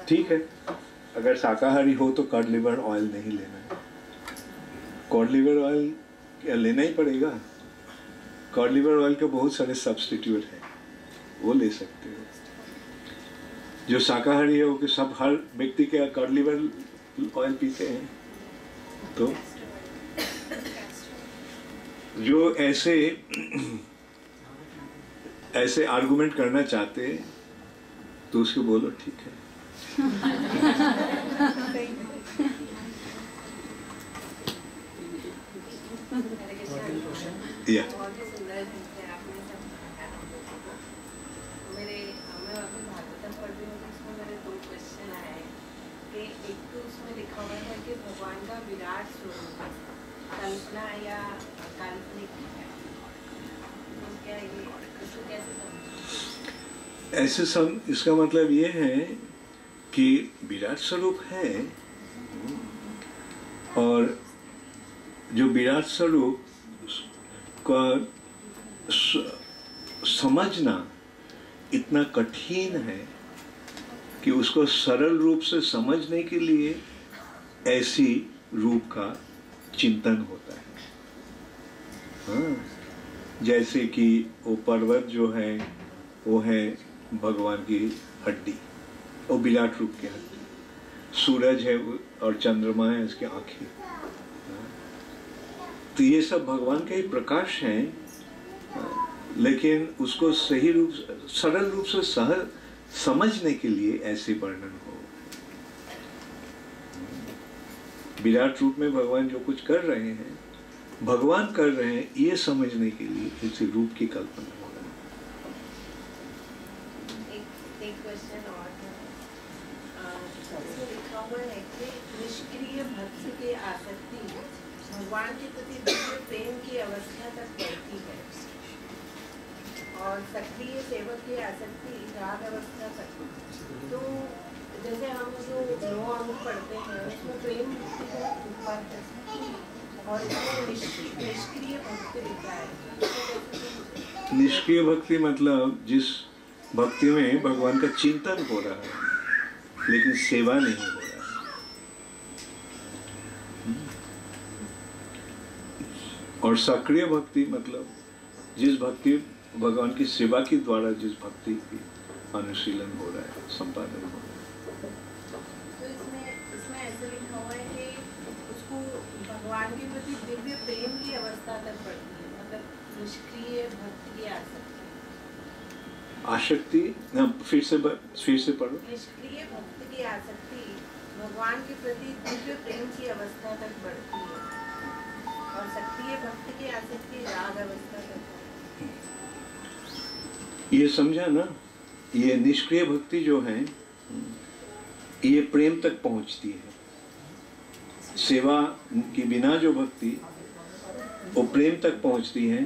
ठीक है, अगर शाकाहारी हो तो कॉड लिवर ऑयल नहीं लेना है। कॉड लिवर ऑयल क्या लेना ही पड़ेगा? कॉड लिवर ऑयल के बहुत सारे सब्स्टिट्यूट हैं, वो ले सकते हो। जो शाकाहारी है वो कि सब हर व्यक्ति के कॉड लिवर ऑयल पीते हैं। तो जो ऐसे आर्गुमेंट करना चाहते हैं तो उसको बोलो ठीक है। या एक तो उसमें लिखा हुआ है कि भगवान का विराट स्वरूप कल्पना या काल्पनिक है, तो क्या ये इसको कैसे समझें? ऐसे इसका मतलब ये है कि विराट स्वरूप है, और जो विराट स्वरूप का समझना इतना कठिन है कि उसको सरल रूप से समझने के लिए ऐसी रूप का चिंतन होता है। हाँ, जैसे कि वो पर्वत जो है वो है भगवान की हड्डी, वो विराट रूप की हड्डी। सूरज है और चंद्रमा है उसकी आंखें। तो ये सब भगवान का ही प्रकाश है, लेकिन उसको सही रूप सरल रूप से सहज समझने के लिए ऐसे वर्णन हो। विराट रूप में भगवान जो कुछ कर रहे हैं, भगवान कर रहे हैं, ये समझने के लिए इस रूप की कल्पना हो रहा है। एक क्वेश्चन और है, लिखा हुआ है कि निष्क्रिय भक्ति की आसक्ति भगवान के प्रति दिव्य प्रेम की अवस्था तक बढ़ती है और सक्रिय सेवक की आसक्ति राग अवस्था तक। तो जैसे हम जो 9 अंग पढ़ते हैं उसमें प्रेम भक्ति का ऊपर है और इसमें निष्क्रिय भक्ति लिखा है। निष्क्रिय भक्ति मतलब जिस भक्ति में भगवान का चिंतन हो रहा है लेकिन सेवा नहीं हो रहा है। और सक्रिय भक्ति मतलब जिस भक्ति भगवान की सेवा के द्वारा जिस भक्ति की अनुशीलन हो रहा है, संपादन हो रहा है। तो इसमें ऐसे लिखा हुआ है कि उसको भगवान के प्रति दिव्य प्रेम की अवस्था तक बढ़ती है, मतलब निष्क्रिय भक्ति की आसक्ति। फिर से पढ़ो। निष्क्रिय भक्ति की आसक्ति भगवान के प्रति दिव्य प्रेम की अवस्था तक बढ़ती है और सक्रिय भक्ति की आसक्ति राग अवस्था तक। ये समझा ना, ये निष्क्रिय भक्ति जो है ये प्रेम तक पहुंचती है। सेवा के बिना जो भक्ति वो प्रेम तक पहुंचती है,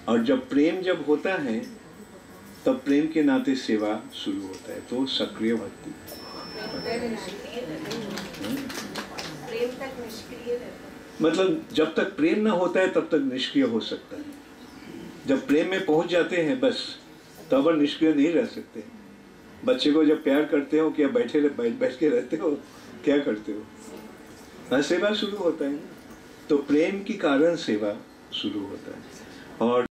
और जब प्रेम जब होता है तब प्रेम के नाते सेवा शुरू होता है, तो सक्रिय भक्ति। प्रेम तक निष्क्रिय मतलब जब तक प्रेम ना होता है तब तक निष्क्रिय हो सकता है। जब प्रेम में पहुंच जाते हैं बस तब निष्क्रिय नहीं रह सकते। बच्चे को जब प्यार करते हो क्या बैठ के रहते हो, क्या करते हो? हाँ, सेवा शुरू होता है। तो प्रेम के कारण सेवा शुरू होता है, और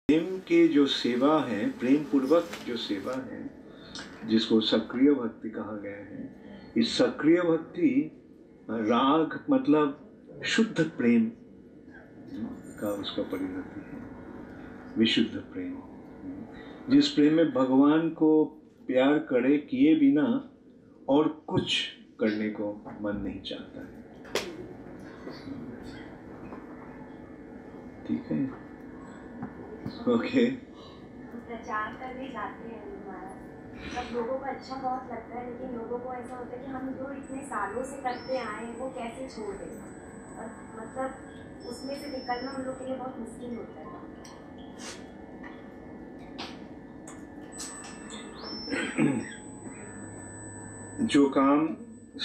प्रेम की जो सेवा है, प्रेम पूर्वक जो सेवा है जिसको सक्रिय भक्ति कहा गया है, इस सक्रिय भक्ति राग मतलब शुद्ध प्रेम का उसका परिणति है, विशुद्ध प्रेम। जिस प्रेम में भगवान को प्यार करे किए बिना और कुछ करने को मन नहीं चाहता है। ठीक है, ओके। प्रचार करने जाते हैं सब लोगों को अच्छा बहुत लगता है, लेकिन लोगों को ऐसा होता है कि हम जो इतने सालों से करते आए हैं वो कैसे छोड़ दें। और मतलब उसमें से निकलना उन लोग के लिए बहुत मुश्किल होता है। जो काम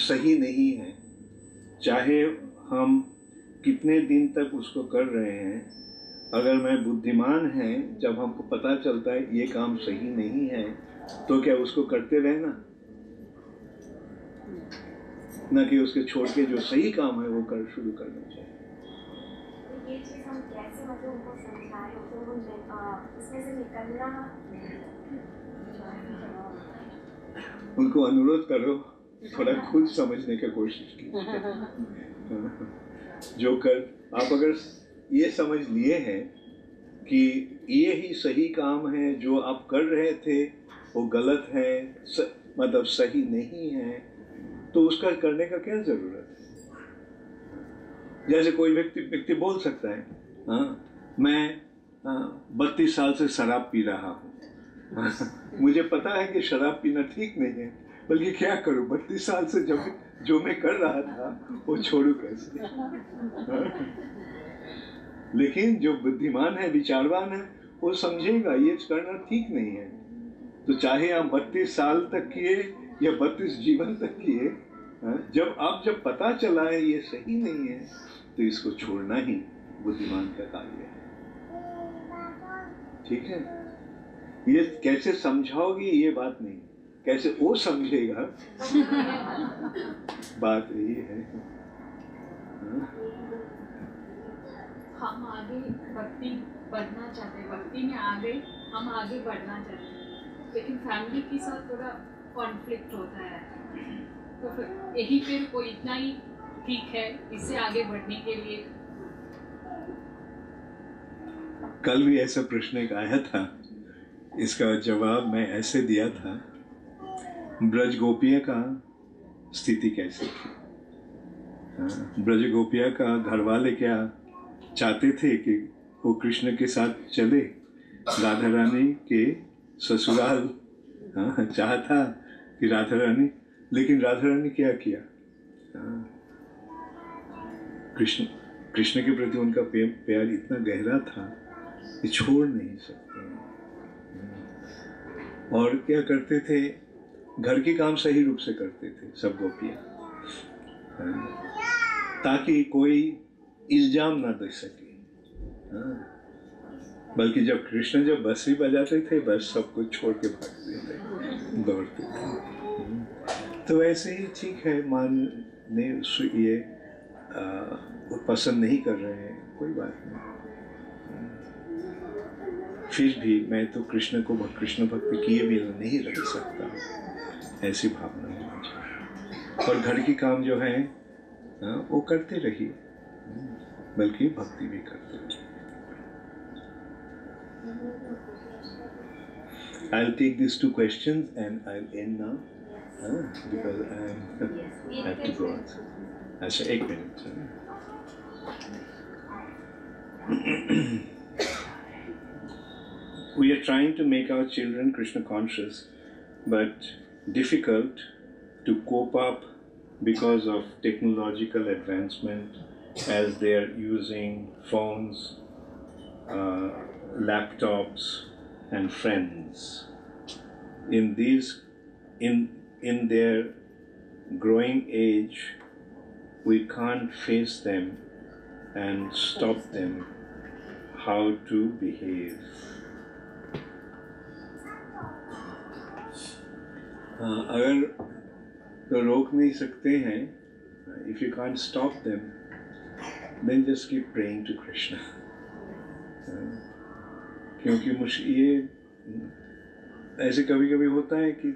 सही नहीं है, चाहे हम कितने दिन तक उसको कर रहे हैं, अगर मैं बुद्धिमान है, जब हमको पता चलता है ये काम सही नहीं है, तो क्या उसको करते रहना, न कि उसके छोड़ के जो सही काम है वो कर शुरू करना चाहिए। ये चीज़ हम कैसे मतलब उनको समझाएं, इसमें से निकलना? उनको अनुरोध करो, थोड़ा खुद समझने की कोशिश कीजिए। जो कर आप अगर ये समझ लिए हैं कि ये ही सही काम है, जो आप कर रहे थे वो गलत है, मतलब सही नहीं है, तो उसका करने का क्या जरूरत है। जैसे कोई व्यक्ति बोल सकता है, हाँ मैं 32 साल से शराब पी रहा हूँ, मुझे पता है कि शराब पीना ठीक नहीं है, बल्कि क्या करूं, 32 साल से जो मैं कर रहा था वो छोड़ू कैसे। लेकिन जो बुद्धिमान है, विचारवान है, वो समझेगा ये करना ठीक नहीं है। तो चाहे आप 32 साल तक किए या 32 जीवन तक किए, जब पता चला है ये सही नहीं है, तो इसको छोड़ना ही बुद्धिमान का कार्य है। ठीक है, ये कैसे समझाओगे ये बात नहीं, कैसे वो समझेगा बात यही है। हम आगे भक्ति बढ़ना चाहते हैं, भक्ति में आगे हम आगे बढ़ना चाहते हैं, लेकिन फैमिली के साथ थोड़ा कॉन्फ्लिक्ट होता है, तो फिर यही फिर कोई इतना ही ठीक है इससे आगे बढ़ने के लिए। कल भी ऐसा प्रश्न एक आया था, इसका जवाब मैं ऐसे दिया था, ब्रज गोपिया का स्थिति कैसी थी। ब्रज गोपिया का घर वाले क्या चाहते थे कि वो कृष्ण के साथ चले राधा रानी के ससुराल। चाहता कि राधा रानी, लेकिन राधा रानी क्या किया, कृष्ण के प्रति उनका प्यार इतना गहरा था कि छोड़ नहीं सकते। और क्या करते थे, घर के काम सही रूप से करते थे सब गोपियां, ताकि कोई इल्जाम ना दे सके। बल्कि जब कृष्ण जब बांसुरी बजाते थे, बस सब कुछ छोड़ के भागते थे, दौड़ते थे। तो वैसे ही ठीक है, मानने ये पसंद नहीं कर रहे हैं, कोई बात नहीं। फिर भी मैं तो कृष्ण को कृष्ण भक्ति किए भी नहीं रह सकता, ऐसी भावना होनी चाहिए। और घर की काम जो है वो करते रहिए, बल्कि भक्ति भी करते रहिए। I'll take these 2 questions and I'll end now, because I have to go. अच्छा, 1 minute. We are trying to make our children Krishna conscious, but difficult to cope up because of technological advancement, as they are using phones, laptops, and friends. In their growing age, we can't face them and stop them how to behave. अगर तो रोक नहीं सकते हैं, if you can't stop them, then just keep praying to Krishna. क्योंकि ये ऐसे कभी कभी होता है कि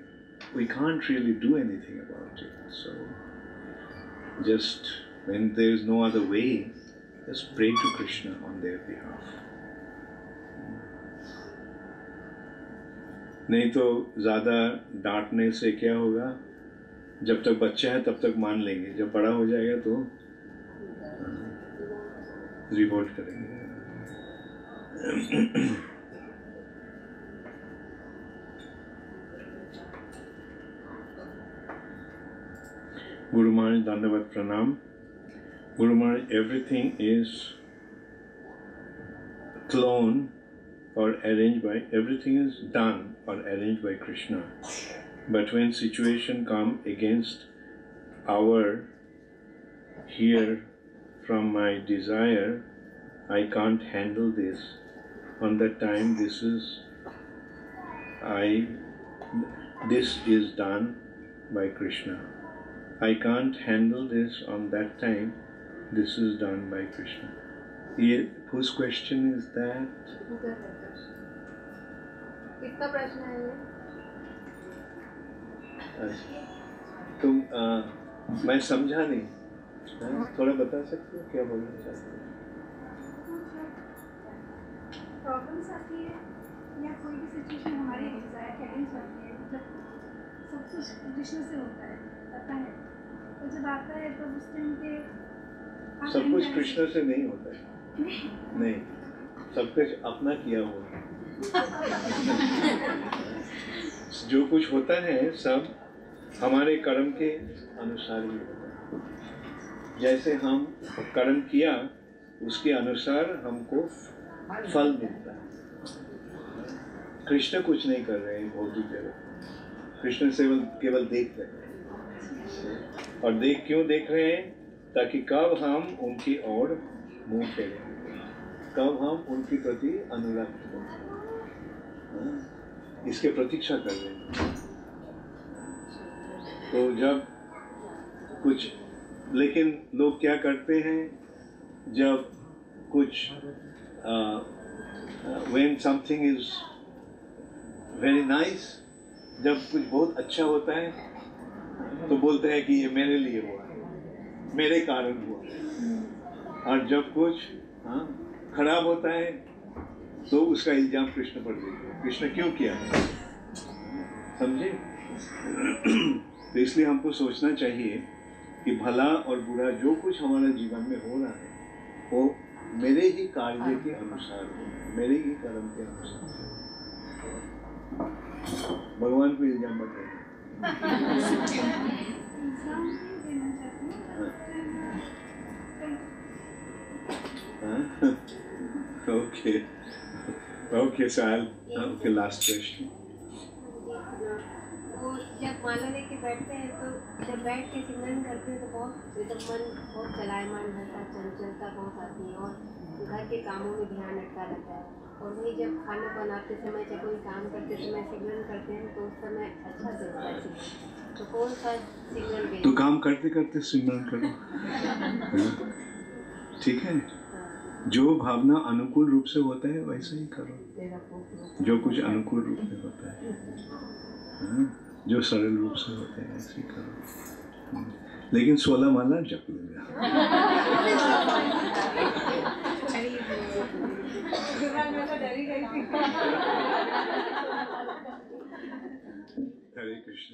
we can't really do anything about it. So just when there is no other way, just pray to Krishna on their behalf. नहीं तो ज़्यादा डांटने से क्या होगा, जब तक बच्चा है तब तक मान लेंगे, जब बड़ा हो जाएगा तो रिवोल्ट करेंगे। Guru Maharaj, Dandavat Pranam. Guru Maharaj, everything is clone or arranged by, everything is done or arranged by Krishna. But when situation come against our here from my desire, I can't handle this. On that time, this is done by Krishna. I can't handle this on that time. This is done by Krishna. Whose question is that? किसका प्रश्न है ये? तुम मैं समझा नहीं, थोड़ा बता सकते हो क्या बोलना चाहते हो? प्रॉब्लम्स आती है या कोई भी सिचुएशन हमारे डिजायर के अगेंस्ट बनती है, मतलब सब कुछ कृष्ण से होता है, पता है, तो जब आता है तो उस टाइम पे सब कुछ कृष्ण से नहीं होता है। नहीं, सब कुछ अपना किया हुआ है। जो कुछ होता है सब हमारे कर्म के अनुसार ही होता है। जैसे हम कर्म किया उसके अनुसार हमको फल मिलता है। कृष्ण कुछ नहीं कर रहे हैं भौतिक जगत, कृष्ण से केवल देख रहे हैं। और क्यों देख रहे हैं? ताकि कब हम उनकी ओर मुंह फेरें, कब हम उनके प्रति अनुरक्त हों, इसके प्रतीक्षा कर रहे हैं। तो जब कुछ, लेकिन लोग क्या करते हैं, जब कुछ when something is very nice, जब कुछ बहुत अच्छा होता है तो बोलते हैं कि ये मेरे लिए हुआ, मेरे कारण हुआ। और जब कुछ खराब होता है तो उसका इल्जाम कृष्ण पर देते हैं, कृष्ण क्यों किया, समझे? तो इसलिए हमको सोचना चाहिए कि भला और बुरा जो कुछ हमारे जीवन में हो रहा है वो मेरे ही कार्य के अनुसार हो, मेरे ही कर्म के अनुसार। भगवान को इल्जाम बताइए। Okay, Sal. Okay, last question. वो जब माला लेके बैठते हैं तो जब बैठ के सिमरन करते हैं तो बहुत एकदम मन बहुत चलायमान रहता है, चंचलता बहुत आती है और घर के कामों में ध्यान अटका रहता है। और वही जब खाना बनाते समय या कोई काम करते समय सिमरन करते हैं तो उस समय अच्छा लगता है। तो कौन सा सिमरन? तो काम करते करते सिमरन करो, ठीक है? जो भावना अनुकूल रूप से होता है वैसे ही करो, जो कुछ अनुकूल रूप में होता है, जो सरल रूप से होते हैं ऐसे ही करो। लेकिन 16 माला जप लेगा। हरे कृष्ण।